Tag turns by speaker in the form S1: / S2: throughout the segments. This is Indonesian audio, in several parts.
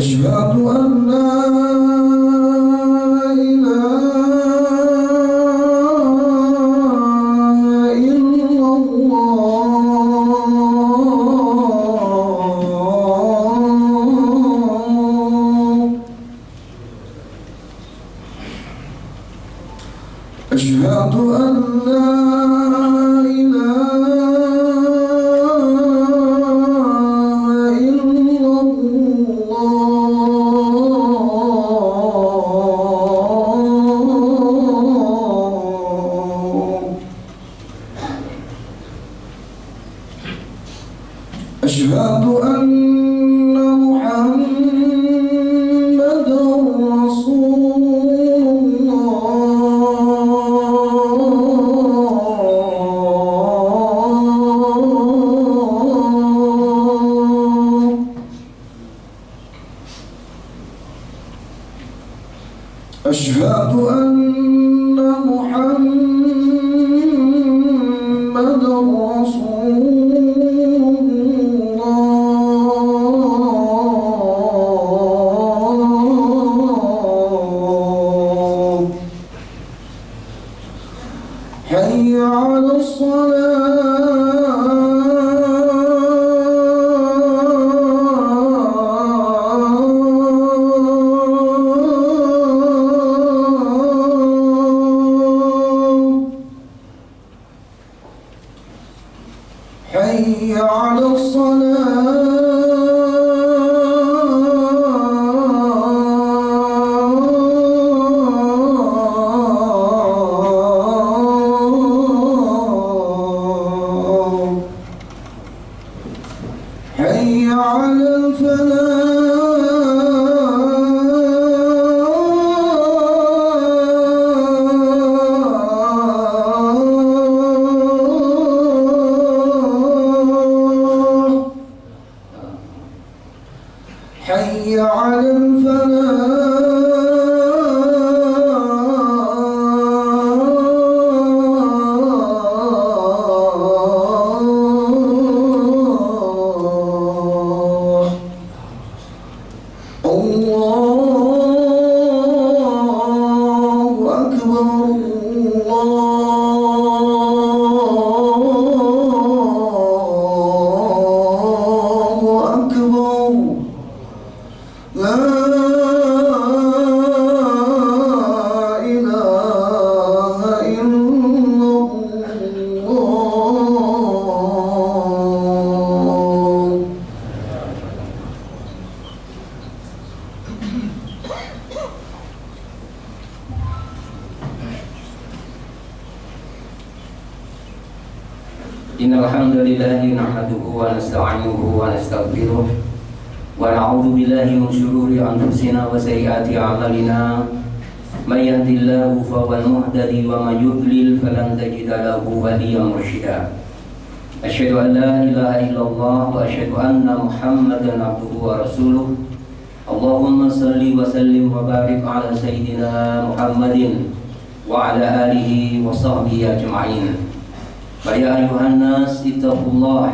S1: أشهد أن لا إله إلا الله. أشهد أن لا أشهد أن محمدًا رسول الله. أشهد أن محمدًا حي على الصلاة. حي على حي على الفلاح. حي على الله أكبر. الله أكبر. لا إله إلا الله.
S2: Innal hamdalillahi nahmaduhu wa nasta'inuhu wa nastaghfiruh wa na'udzu billahi min shururi anfusina wa sayyiati a'malina. May yahdihillahu fahuwal muhtadi wa may yudlil falan tajida lahu waliyyan mursyida. Asyhadu an la ilaha illallah wa asyhadu anna Muhammadan abduhu wa rasuluh. Allahumma shalli wa sallim wa barik ala sayyidina Muhammadin wa ala alihi wa sahbihi ajma'in. Ya ayuhan nas ittaqullah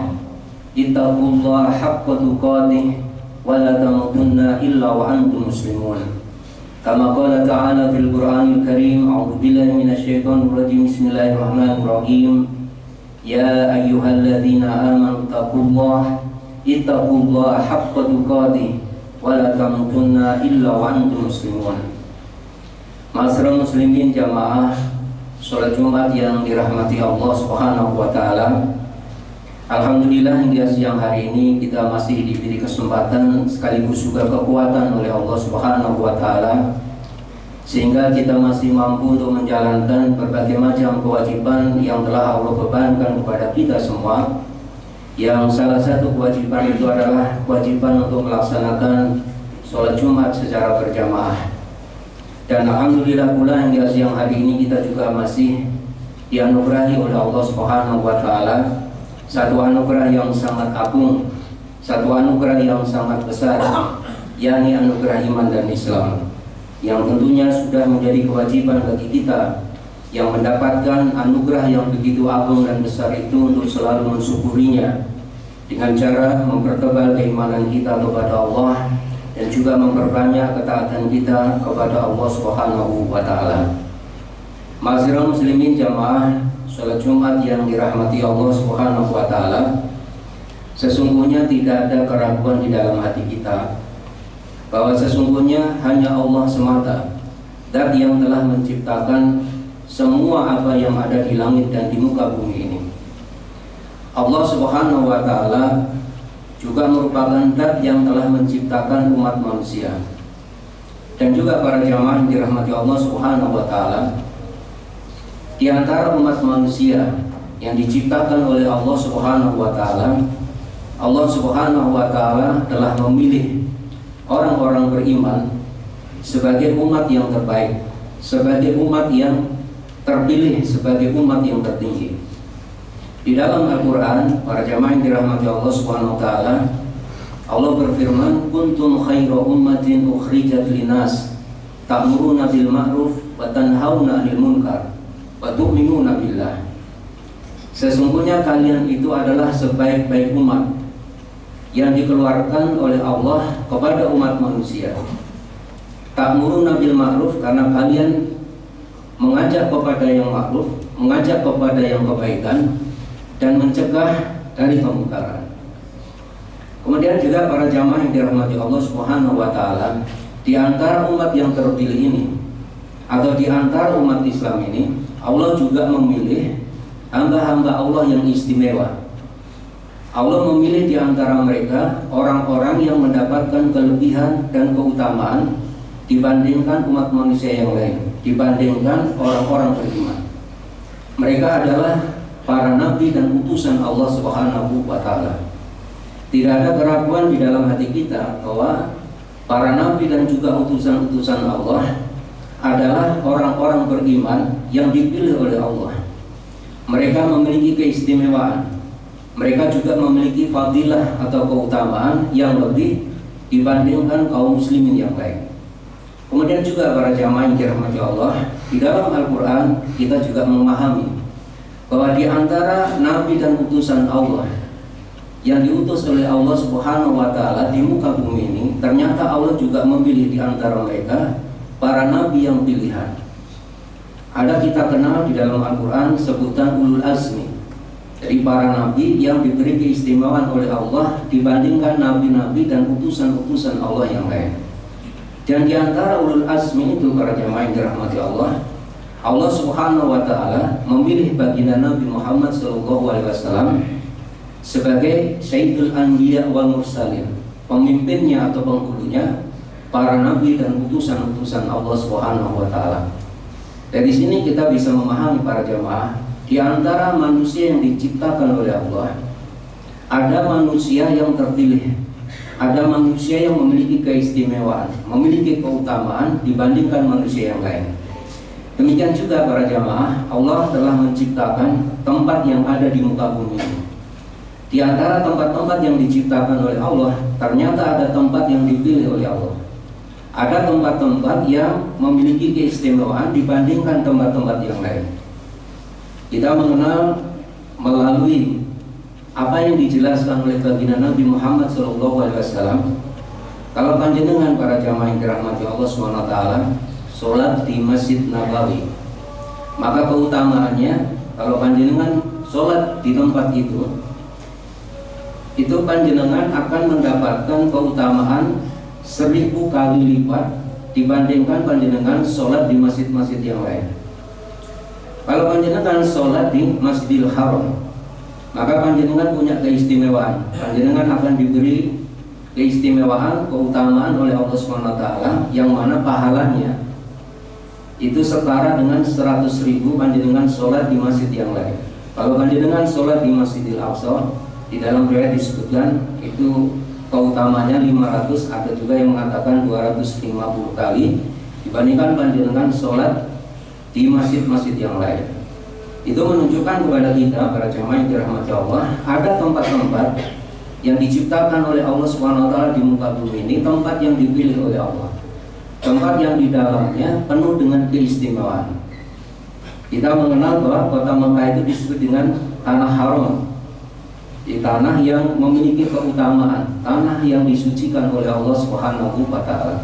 S2: haqqa tuqatih wa la tamutunna illa wa antum muslimun. Kama qala ta'ala fil Qur'anil Karim, a'udzu billahi minasyaitonir rajim. Bismillahirrahmanirrahim. Ya ayyuhalladzina amanu ittaqullah haqqa tuqatih wa la tamutunna illa wa antum muslimun. Ma'asyiral muslimin jamaah sholat Jumat yang dirahmati Allah Subhanahu wa taala. Alhamdulillah hingga siang hari ini kita masih diberi kesempatan sekaligus juga kekuatan oleh Allah Subhanahu wa taala sehingga kita masih mampu untuk menjalankan berbagai macam kewajiban yang telah Allah bebankan kepada kita semua. Yang salah satu kewajiban itu adalah kewajiban untuk melaksanakan sholat Jumat secara berjamaah. Dan alhamdulillah pula hingga siang hari ini kita juga masih dianugerahi oleh Allah Subhanahu wa taala satu anugerah yang sangat agung, satu anugerah yang sangat besar, yakni anugerah iman dan Islam, yang tentunya sudah menjadi kewajiban bagi kita yang mendapatkan anugerah yang begitu agung dan besar itu untuk selalu mensyukurinya dengan cara mempertebal keimanan kita kepada Allah dan juga memperbanyak ketaatan kita kepada Allah Subhanahu wa taala. Ma'asyiral muslimin jamaah salat Jumat yang dirahmati Allah Subhanahu wa taala, sesungguhnya tidak ada keraguan di dalam hati kita bahwa sesungguhnya hanya Allah semata zat yang telah menciptakan semua apa yang ada di langit dan di muka bumi ini. Allah Subhanahu wa taala juga merupakan zat yang telah menciptakan umat manusia. Dan juga para jamaah yang dirahmati Allah Subhanahu wa taala, di antara umat manusia yang diciptakan oleh Allah Subhanahu wa taala, Allah Subhanahu wa taala telah memilih orang-orang beriman sebagai umat yang terbaik, sebagai umat yang terpilih, sebagai umat yang tertinggi. Di dalam Al-Qur'an, para jamaah yang dirahmati Allah Subhanahu wa taala, Allah berfirman, "Kuntum khairu ummatin ukhrijat linas, ta'muruna bil ma'ruf wa tanhauna 'anil munkar wa tu'minuna billah." Sesungguhnya kalian itu adalah sebaik-baik umat yang dikeluarkan oleh Allah kepada umat manusia. Ta'muruna bil ma'ruf, karena kalian mengajak kepada yang ma'ruf, mengajak kepada yang kebaikan, dan mencegah dari kemungkaran. Kemudian juga para jamaah yang dirahmati Allah Subhanahu wa taala, di antara umat yang terpilih ini atau di antara umat Islam ini, Allah juga memilih hamba-hamba Allah yang istimewa. Allah memilih di antara mereka orang-orang yang mendapatkan kelebihan dan keutamaan dibandingkan umat manusia yang lain, dibandingkan orang-orang beriman. Mereka adalah para nabi dan utusan Allah Subhanahu wa taala. Tidak ada keraguan di dalam hati kita bahwa para nabi dan juga utusan-utusan Allah adalah orang-orang beriman yang dipilih oleh Allah. Mereka memiliki keistimewaan, mereka juga memiliki fadilah atau keutamaan yang lebih dibandingkan kaum muslimin yang lain. Kemudian juga para jamaah yang dirahmati Allah, di dalam Al-Quran kita juga memahami bahwa di antara nabi dan utusan Allah yang diutus oleh Allah Subhanahu wa taala di muka bumi ini, ternyata Allah juga memilih di antara mereka para nabi yang pilihan. Ada kita kenal di dalam Al-Quran sebutan ulul azmi, jadi para nabi yang diberi keistimewaan oleh Allah dibandingkan nabi-nabi dan utusan-utusan Allah yang lain. Dan di antara ulul azmi itu para jamaah yang dirahmati Allah, Allah Subhanahu wa taala memilih baginda Nabi Muhammad SAW sebagai Sayyidul Anbiya wal Mursalin, pemimpinnya atau penghulunya para nabi dan utusan-utusan Allah Subhanahu wa taala. Dari sini kita bisa memahami para jamaah, di antara manusia yang diciptakan oleh Allah, ada manusia yang terpilih, ada manusia yang memiliki keistimewaan, memiliki keutamaan dibandingkan manusia yang lain. Demikian juga para jamaah, Allah telah menciptakan tempat yang ada di muka bumi ini. Di antara tempat-tempat yang diciptakan oleh Allah, ternyata ada tempat yang dipilih oleh Allah. Ada tempat-tempat yang memiliki keistimewaan dibandingkan tempat-tempat yang lain. Kita mengenal melalui apa yang dijelaskan oleh baginda Nabi Muhammad SAW. Kalau panjenengan para jamaah yang dirahmati Allah SWT sholat di Masjid Nabawi, maka keutamaannya kalau panjenengan sholat di tempat itu panjenengan akan mendapatkan keutamaan 1000 kali lipat dibandingkan panjenengan sholat di masjid-masjid yang lain. Kalau panjenengan sholat di Masjidil Haram, maka panjenengan punya keistimewaan. Panjenengan akan diberi keistimewaan, keutamaan oleh Allah SWT, yang mana pahalanya itu setara dengan 100.000 panjenengan sholat di masjid yang lain. Kalau panjenengan sholat di Masjidil Aqsa, di dalam riwayat disebutkan itu keutamanya 500, ada juga yang mengatakan 250 kali dibandingkan panjenengan sholat di masjid-masjid yang lain. Itu menunjukkan kepada kita para jemaah yang dirahmati Allah, ada tempat-tempat yang diciptakan oleh Allah SWT di muka bumi ini, tempat yang dipilih oleh Allah, tempat yang di dalamnya penuh dengan keistimewaan. Kita mengenal bahwa kota Mekah itu disebut dengan tanah haram. di tanah yang memiliki keutamaan, tanah yang disucikan oleh Allah Subhanahu wa taala.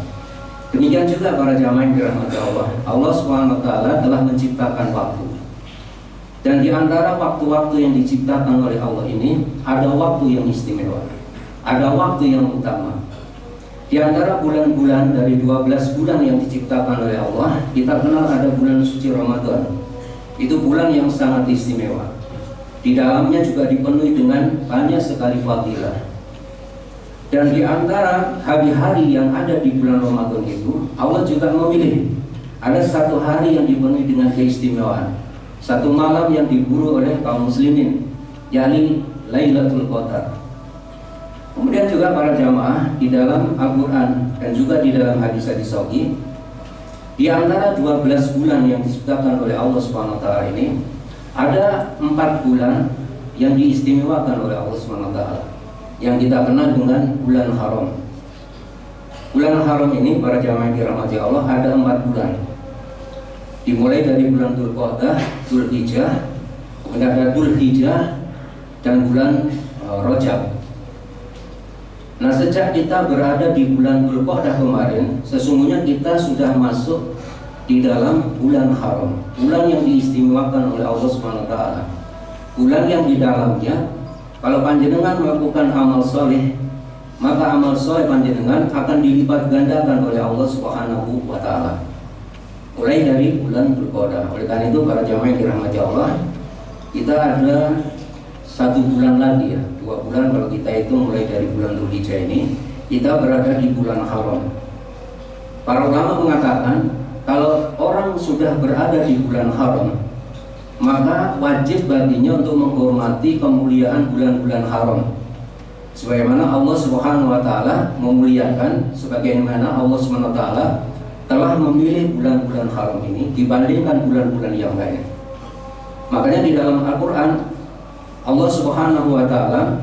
S2: Demikian juga para jamaah yang dirahmati Allah. Allah Subhanahu wa taala telah menciptakan waktu. Dan di antara waktu-waktu yang diciptakan oleh Allah ini ada waktu yang istimewa. Ada waktu yang utama. Di antara bulan-bulan dari 12 bulan yang diciptakan oleh Allah, kita kenal ada bulan suci Ramadan. Itu bulan yang sangat istimewa. Di dalamnya juga dipenuhi dengan banyak sekali fadilah. Dan di antara hari-hari yang ada di bulan Ramadan itu, Allah juga memilih ada satu hari yang dipenuhi dengan keistimewaan, satu malam yang diburu oleh kaum muslimin, yakni Lailatul Qadar. Kemudian juga para jamaah di dalam Al-Quran dan juga di dalam hadis-hadis sahih, di antara 12 bulan yang disebutkan oleh Allah Subhanahu wa taala ini, ada 4 bulan yang diistimewakan oleh Allah SWT, yang kita kenal dengan bulan haram. Bulan haram ini para jamaah yang dirahmati Allah ada 4 bulan. Dimulai dari bulan Dzulqa'dah, Dzulhijjah, kemudian ada Dzulhijjah dan bulan Rajab. Nah, sejak kita berada di bulan Dzulqa'dah kemarin, sesungguhnya kita sudah masuk di dalam bulan haram, bulan yang diistimewakan oleh Allah Subhanahu wa taala. Bulan yang di dalamnya kalau panjenengan melakukan amal soleh, maka amal soleh panjenengan akan dilipat gandakan oleh Allah Subhanahu wa taala. Mulai dari bulan Dzulqa'dah. Oleh karena itu para jamaah yang dirahmati Allah, kita ada 1 bulan lagi ya, 2 bulan kalau kita itu mulai dari bulan Dzulhijjah ini, kita berada di bulan haram. Para ulama mengatakan kalau orang sudah berada di bulan haram, maka wajib baginya untuk menghormati kemuliaan bulan-bulan haram. Sebagaimana Allah Subhanahu wa taala memuliakan, sebagaimana Allah Subhanahu wa taala telah memilih bulan-bulan haram ini dibandingkan bulan-bulan yang lain. Makanya di dalam Al-Qur'an Allah Subhanahu wa taala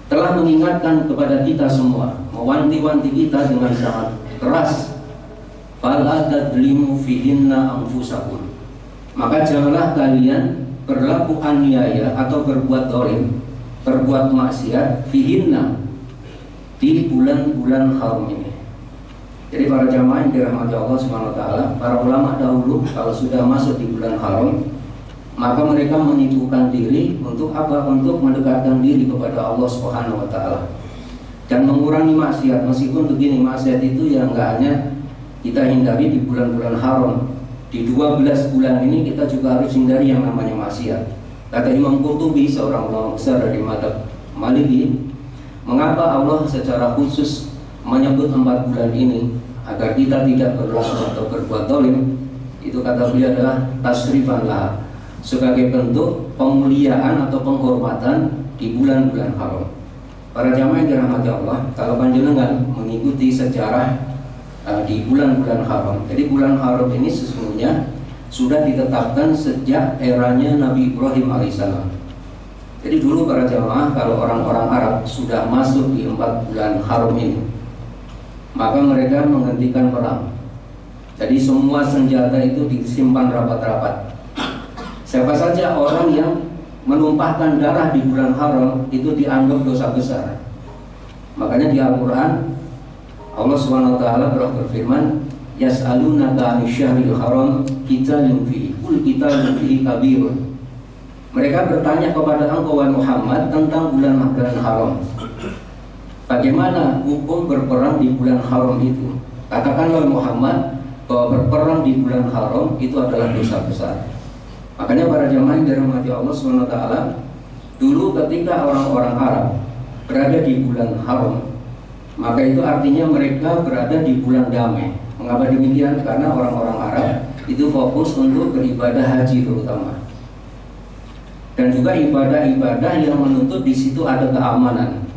S2: telah mengingatkan kepada kita semua, mewanti-wanti kita dengan sangat keras. Fala tadlimu fihinna anfusakum. Maka janganlah kalian berlaku aniaya atau berbuat zalim, berbuat maksiat fihinna, di bulan-bulan haram ini. Jadi para jamaah yang dirahmati Allah Subhanahu wa taala, para ulama dahulu kalau sudah masuk di bulan haram, maka mereka menyibukkan diri untuk apa? Untuk mendekatkan diri kepada Allah Subhanahu wa taala dan mengurangi maksiat. Meskipun begini, maksiat itu yang enggak hanya kita hindari di bulan-bulan haram. Di 12 bulan ini kita juga harus hindari yang namanya maksiat. Kata Imam Qurtubi, seorang ulama besar dari mazhab Maliki, mengapa Allah secara khusus menyebut 4 bulan ini agar kita tidak berlaku atau berbuat zalim? Itu kata beliau adalah tasrifan lah, sebagai bentuk pemuliaan atau penghormatan di bulan-bulan haram. Para jamaah yang dirahmati Allah, kalau panjenengan mengikuti sejarah di bulan-bulan haram. Jadi bulan haram ini sesungguhnya sudah ditetapkan sejak eranya Nabi Ibrahim alaihissalam. Jadi dulu para jamaah, kalau orang-orang Arab sudah masuk di 4 bulan haram ini, maka mereka menghentikan perang. Jadi semua senjata itu disimpan rapat-rapat. Siapa saja orang yang menumpahkan darah di bulan haram itu dianggap dosa besar. Makanya di Al-Quran Allah SWT berfirman, yas'alunaka 'anil syahril haram qitalin fihi qul qitalun fihi kabirun. Mereka bertanya kepada engkau wahai Muhammad tentang bulan-bulan haram. Bagaimana hukum berperang di bulan haram itu? Katakanlah Muhammad bahwa berperang di bulan haram itu adalah dosa besar. Makanya para jamaah yang dirahmati Allah SWT, dulu ketika orang-orang Arab berada di bulan haram, maka itu artinya mereka berada di bulan damai. Mengapa demikian? Karena orang-orang Arab itu fokus untuk beribadah haji terutama, dan juga ibadah-ibadah yang menuntut di situ ada keamanan.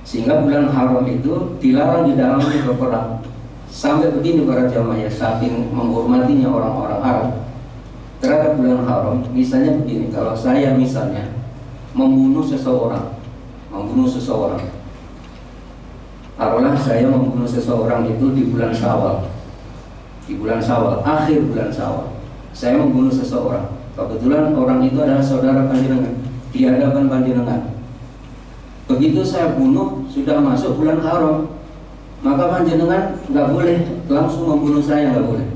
S2: Sehingga bulan haram itu dilarang di dalamnya berperang. Sampai begini para jamaah, saking menghormatinya orang-orang Arab terhadap bulan haram. Misalnya begini, kalau saya misalnya membunuh seseorang, taruhlah saya membunuh seseorang itu di bulan Syawal, akhir bulan Syawal, saya membunuh seseorang. Kebetulan orang itu adalah saudara panjenengan. di hadapan panjenengan. Begitu saya bunuh sudah masuk bulan haram, maka panjenengan nggak boleh langsung membunuh saya, nggak boleh.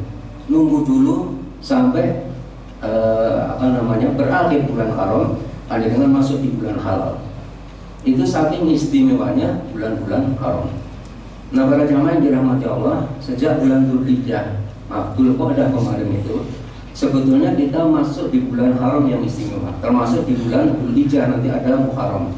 S2: Nunggu dulu sampai berakhir bulan haram, panjenengan masuk di bulan halal. Itu saking istimewanya bulan-bulan haram. Nah, para jamaah yang dirahmati Allah, sejak bulan Dzulhijjah, Dzulqa'dah kemarin itu, sebetulnya kita masuk di bulan haram yang istimewa. Termasuk di bulan Dzulhijjah nanti ada Muharram.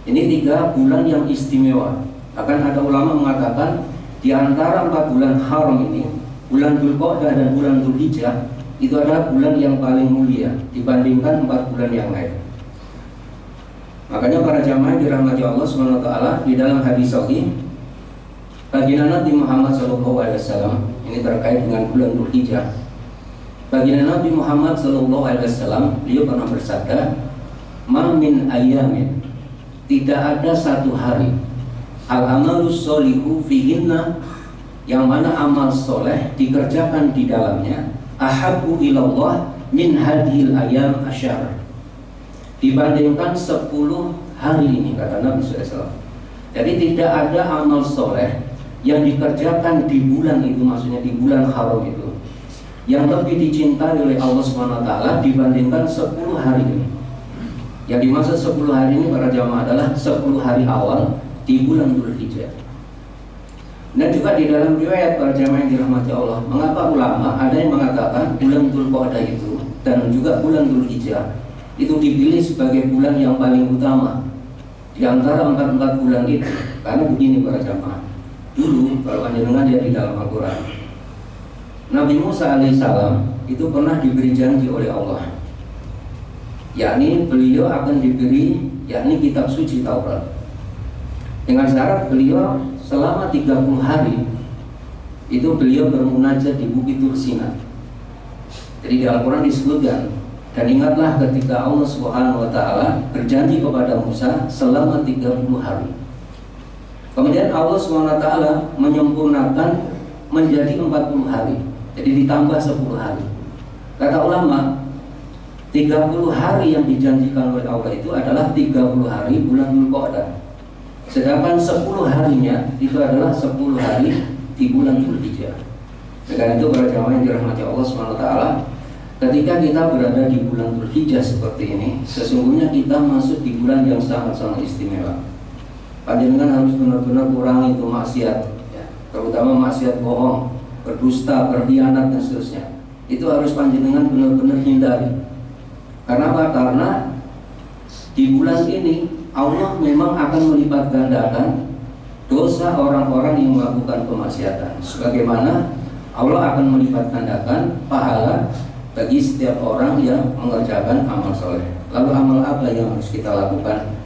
S2: Ini 3 bulan yang istimewa. Akan ada ulama mengatakan di antara 4 bulan haram ini, bulan Dzulqa'dah dan bulan Dzulhijjah itu adalah bulan yang paling mulia dibandingkan 4 bulan yang lain. Makanya para jamaah dirahmati Allah Subhanahu wa taala, di dalam hadis sahih baginda Nabi Muhammad SAW, ini terkait dengan bulan Dzulhijjah. Baginda Nabi Muhammad SAW, beliau pernah bersabda, "Ma min ayyamin", tidak ada satu hari, al-amalus sholihu fihinna, yang mana amal soleh dikerjakan di dalamnya, ahabbu ilallah min hadhil ayam asyar, dibandingkan 10 hari ini, kata Nabi SAW. Jadi tidak ada amal soleh yang dikerjakan di bulan itu, maksudnya di bulan haram itu, yang lebih dicintai oleh Allah SWT dibandingkan 10 hari ini. Yang dimaksud 10 hari ini para jamaah adalah 10 hari awal di bulan Dzulhijjah. Dan juga di dalam riwayat para jamaah yang dirahmati Allah, mengapa ulama ada yang mengatakan bulan Dzulqa'dah itu dan juga bulan Dzulhijjah itu dipilih sebagai bulan yang paling utama di antara 4 bulan itu? Karena begini para jamaah, dulu kalau panjenengan lihat di dalam Al-Quran, Nabi Musa alaihissalam itu pernah diberi janji oleh Allah, yakni beliau akan diberi kitab suci Taurat, dengan syarat beliau selama 30 hari itu beliau bermunajat di Bukit Tur Sina. Jadi di Al-Quran disebutkan, dan ingatlah ketika Allah Subhanahu wa taala berjanji kepada Musa selama 30 hari. Kemudian Allah Subhanahu wa taala menyempurnakan menjadi 40 hari. Jadi ditambah 10 hari. Kata ulama, 30 hari yang dijanjikan oleh Allah itu adalah 30 hari bulan Dzulqa'dah. Sedangkan 10 harinya itu adalah 10 hari di bulan Dzulhijjah. Dengan itu para jamaah yang dirahmati Allah SWT, ketika kita berada di bulan Dzulhijjah seperti ini, sesungguhnya kita masuk di bulan yang sangat-sangat istimewa. Panjenengan harus benar-benar kurangi itu maksiat, ya, terutama maksiat bohong, berdusta, berkhianat dan seterusnya. Itu harus panjenengan benar-benar hindari. Karena apa? Karena di bulan ini Allah memang akan melipat gandakan dosa orang-orang yang melakukan kemaksiatan, sebagaimana Allah akan melipat gandakan pahala bagi setiap orang yang mengerjakan amal soleh. Lalu amal apa yang harus kita lakukan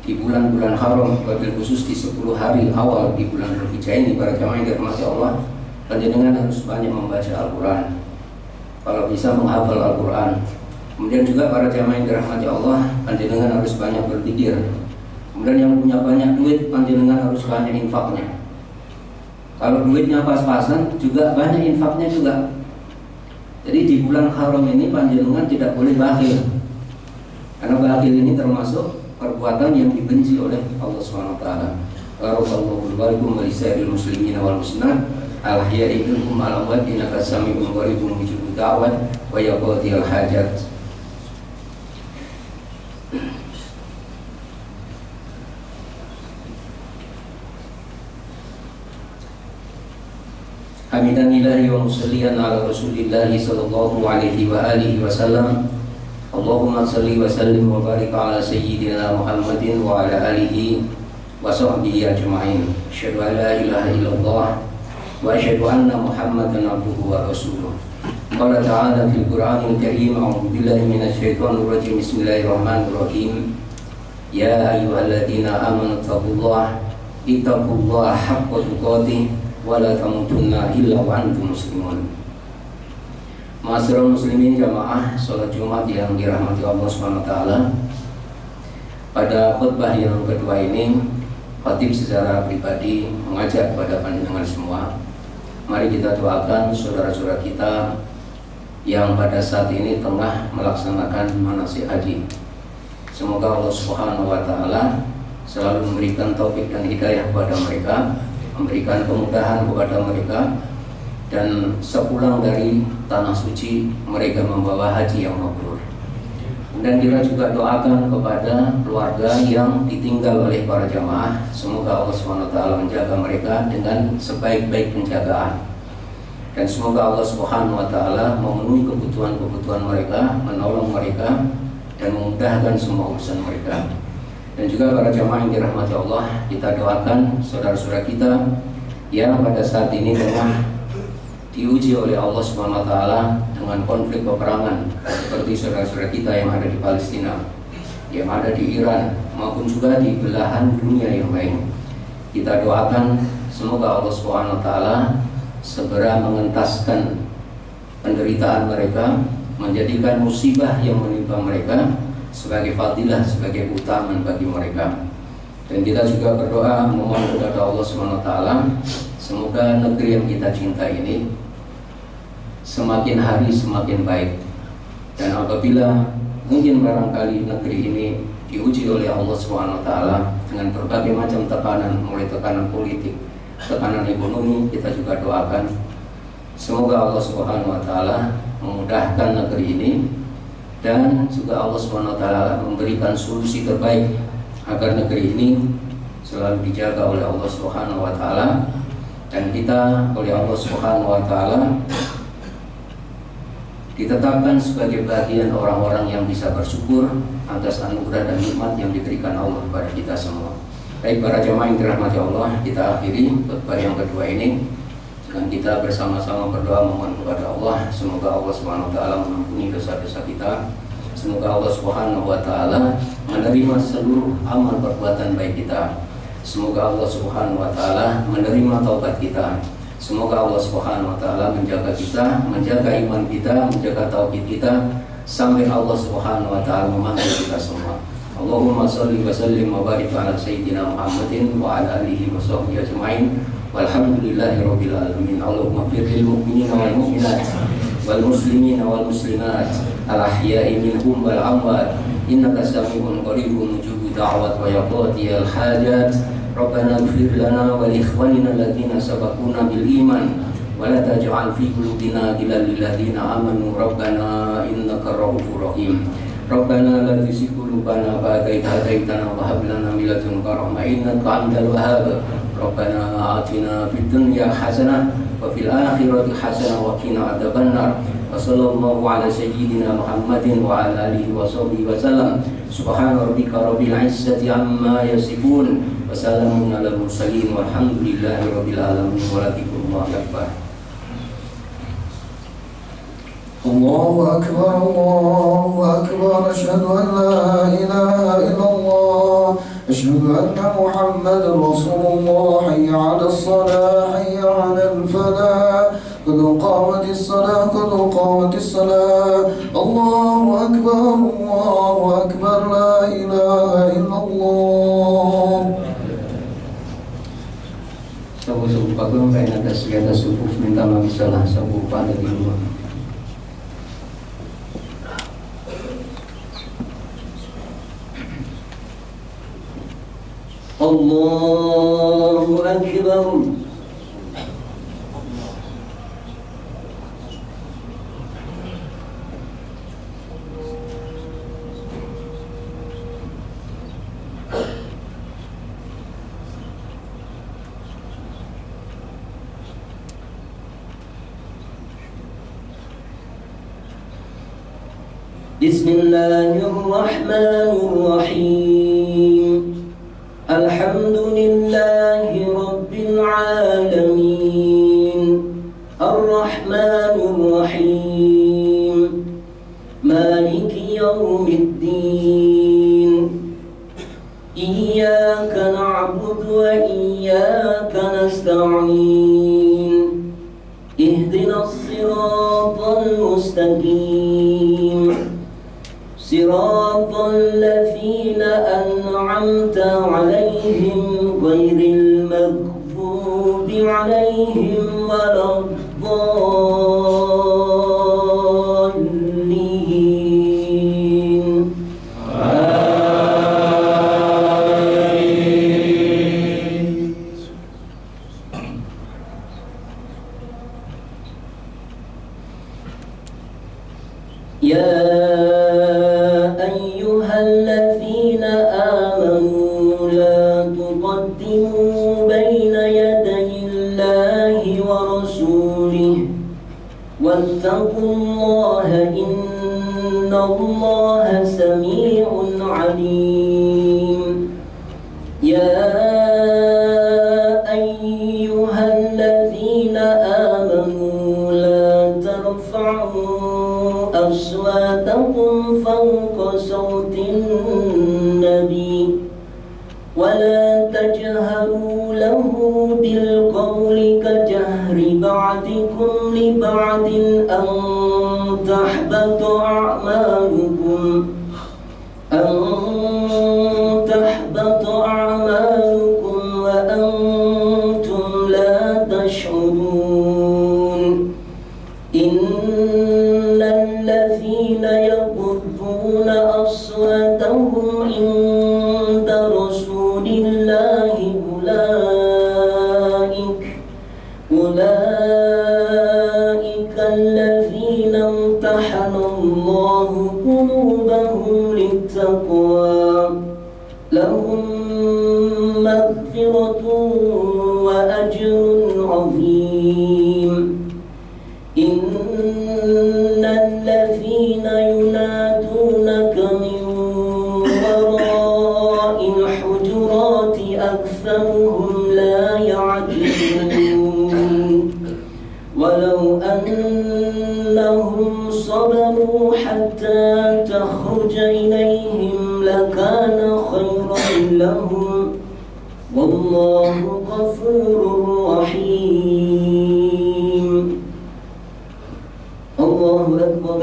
S2: di bulan-bulan haram, wabil khusus di 10 hari awal di bulan Dzulhijjah ini? Para jamaah yang dirahmati Allah, panjenengan harus banyak membaca Al-Quran, kalau bisa menghafal Al-Quran. Kemudian juga para jamaah yang dirahmati Allah, panjenengan harus banyak berzikir. Kemudian yang punya banyak duit, panjenengan harus banyak infaknya. Kalau duitnya pas-pasan, juga banyak infaknya juga. Jadi di bulan haram ini panjenengan tidak boleh bakhil, karena bakhil ini termasuk perbuatan yang dibenci oleh Allah SWT. Barakallahu lakum wa lisa'iril muslimin wal muslimat al-ahya'i minhum wal amwat innaka sami'un qaribun mujibud da'wat wa yaqdil hajat. Hamidanillahi wa musalliyan ala rasulillahi sallallahu alaihi wa alihi wa sallam. Allahumma salli wa sallim wa barik ala sayyidina Muhammadin wa ala alihi wa sahbihi ajma'in. Asyhadu an la ilaha illallah wa asyhadu anna Muhammadan abduhu wa rasuluh. Qala ta'ala fil Qur'anil Karim, a'udzu billahi minasy syaithanir rajim. Bismillahirrahmanirrahim. Ya ayyuhalladzina amanu taqullaha haqqa tuqatih wa la tamutunna illa wa antum muslimun. Ma'asyiral muslimin jamaah salat Jumat yang dirahmati Allah SWT, pada khutbah yang kedua ini khatib secara pribadi mengajak kepada panjenengan semua, mari kita doakan saudara-saudara kita yang pada saat ini tengah melaksanakan manasik haji. Semoga Allah Subhanahu wa taala selalu memberikan taufik dan hidayah kepada mereka, memberikan kemudahan kepada mereka, dan sepulang dari tanah suci mereka membawa haji yang mabrur. Dan kita juga doakan kepada keluarga yang ditinggal oleh para jamaah, semoga Allah Subhanahu wa taala menjaga mereka dengan sebaik-baik penjagaan. Dan semoga Allah Subhanahu wa taala memenuhi kebutuhan-kebutuhan mereka, menolong mereka dan memudahkan semua urusan mereka. Dan juga para jamaah yang dirahmati Allah, kita doakan saudara-saudara kita yang pada saat ini tengah diuji oleh Allah Subhanahu wa taala dengan konflik peperangan, seperti saudara-saudara kita yang ada di Palestina, yang ada di Iran, maupun juga di belahan dunia yang lain. Kita doakan semoga Allah Subhanahu wa taala segera mengentaskan penderitaan mereka, menjadikan musibah yang menimpa mereka sebagai fadilah, sebagai keutamaan bagi mereka. Dan kita juga berdoa memohon kepada Allah Subhanahu wa taala semoga negeri yang kita cinta ini semakin hari semakin baik. Dan apabila mungkin barangkali negeri ini diuji oleh Allah Subhanahu wa taala dengan berbagai macam tekanan, mulai tekanan politik, tekanan ekonomi, kita juga doakan semoga Allah Subhanahu wa taala memudahkan negeri ini, dan juga Allah Subhanahu wa taala memberikan solusi terbaik agar negeri ini selalu dijaga oleh Allah Subhanahu wa taala, dan kita oleh Allah Subhanahu wa taala ditetapkan sebagai bagian orang-orang yang bisa bersyukur atas anugerah dan nikmat yang diberikan Allah kepada kita semua. Baik para jemaah yang dirahmati Allah, kita akhiri khutbah yang kedua ini dengan kita bersama-sama berdoa memohon kepada Allah semoga Allah Subhanahu wa taala mengampuni dosa-dosa kita. Semoga Allah Subhanahu wa taala menerima seluruh amal perbuatan baik kita. Semoga Allah Subhanahu wa taala menerima taubat kita. Semoga Allah Subhanahu wa taala menjaga kita, menjaga iman kita, menjaga tauhid kita sampai Allah Subhanahu wa taala memanggil kita semua. Allahumma salli wa sallim wa barik ala sayyidina Muhammadin wa ala alihi wa sahbihi ajma'in. Walhamdulillahi rabbil alamin. Allahumma fir lil mu'minina wal mu'minat wal muslimina wal muslimat al ahya'i minhum wal amwat innaka sami'un qaribun mujibu da'wat wa yaqdi al hajat. Rabbana ighfir lana wa li ikhwanina alladziina sabaquna bil iman wa la taj'al fi qulubina ghillan lil ladziina amanu rabbana innaka ra'ufur rahim. Rabbana la tuzigh qulubana ba'da idh hadaytana wa hab lana min ladunka rahmah innaka antal wahhab. Rabbana atina fid dunya hasanah wa fil akhirati hasanah wa qina adzabannar. Wa sallallahu ala sayyidina Muhammadin wa ala alihi wa sahbihi wa sallam. Subhana rabbika rabbil izzati amma yasifun wa salamun alal mursalin walhamdulillahi rabbil alamin. Wallahu akbar.
S1: الله أكبر الله أكبر أشهد أن لا إله إلا الله أشهد أن محمد رسول الله حي على الصلاة حي على الفلاح قد قامت الصلاة قد قامت الصلاة الله أكبر لا إله إلا الله.
S2: Sabu-sabu pagong kain atas di atas subuh minta maaf salah sabu pada di rumah. Allahu Akbar. Bismillahirrahmanirrahim. Alhamdulillahi rabbil alamin. Ar-Rahmanir Rahim. Maliki yaumiddin. Iyyaka na'budu wa iyyaka nasta'in. Ihdinas siratal mustaqim. صراط الذين أنعمت عليهم غير المغضوب عليهم ولا الضالين.
S3: تقدموا بين يدي الله ورسوله واتقوا الله إن الله سميع عليم. يا أيها الذين آمنوا لا ترفعوا أصواتكم فوق صوت النبي ولا تجهروا له بالقول كجهر بعضكم لبعض أن تحبط أعمالكم وأنتم لا تشعرون. إن الذين يغضون أصواتهم عند رسول الله أولئك الذين امتحن الله قلوبهم للتقوى لهم مغفرة وأجر عظيم. إن الذين ينادونك من وراء الحجرات أكثرهم لا يعقلون. ولو أنهم صبروا حتى تخرج إليهم لكان خيرا لهم والله غفور رحيم. الله أكبر.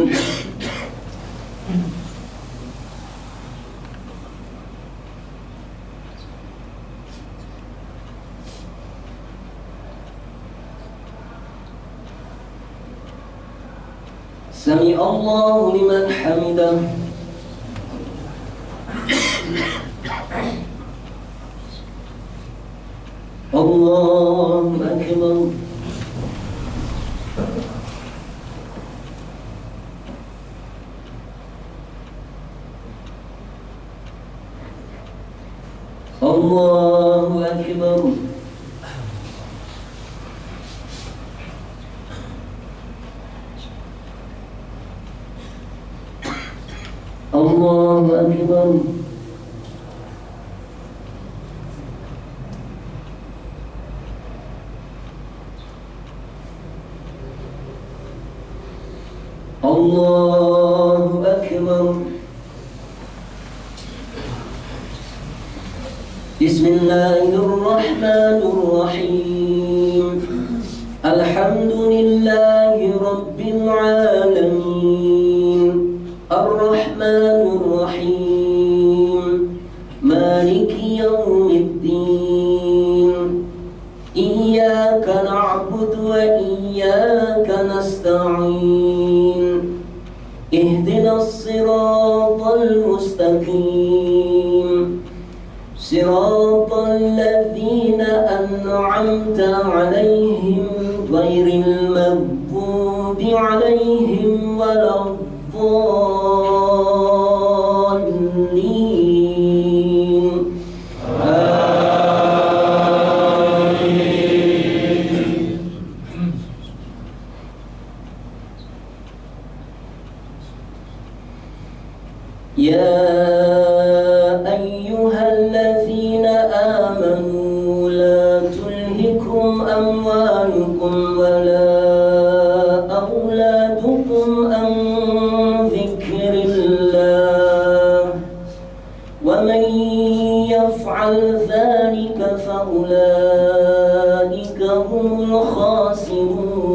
S3: سمع الله لمن حمده. الله أكبر. الله أكبر. الله أكبر. الله أكبر. بسم الله الرحمن الرحيم. الحمد لله رب العالمين الرحمن الرحيم مالك يوم الدين. إياك نعبد وإياك نستعين. اهدنا الصراط المستقيم صراط الذين أنعمت عليهم غير المغضوب عليهم ولا الضالين. يا أيها الذين آمنوا لا تلهكم أموالكم ولا أولادكم عن ذكر الله ومن يفعل ذلك فأولئك هم الخاسرون.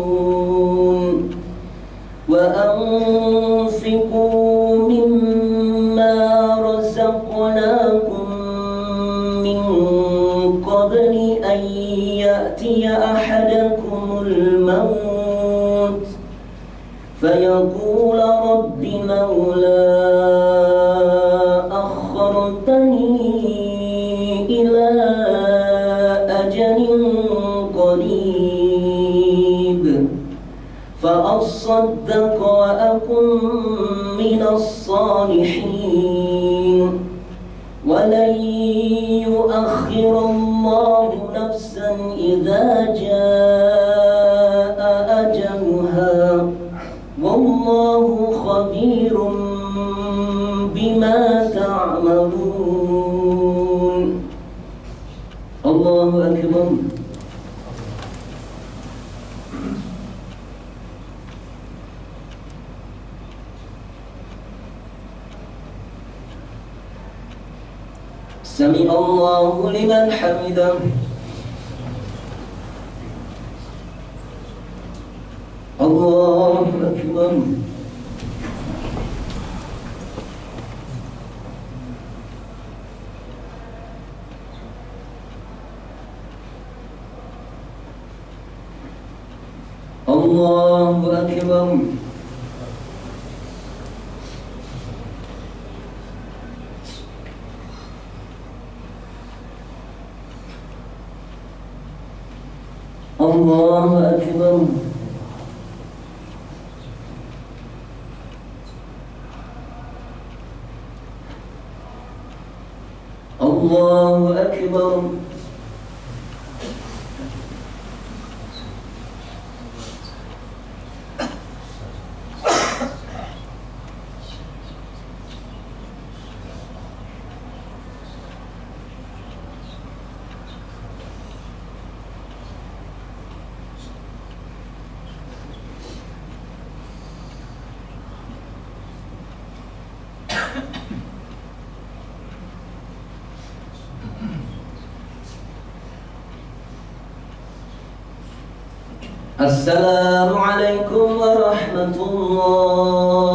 S3: وأنفقوا مما رزقناكم من قبل أن يأتي أحدكم الموت فيقول رب لولا أخرتني إلى أجل قريب فأصدق وأكن من الصالحين ولن يؤخر الله نفسا إذا جاء أجلها والله خبير بما تعملون. الله أكبر. سمع الله لمن حمده. الله أكبر. الله أكبر. الله أكبر. الله أكبر. السلام عليكم ورحمة الله.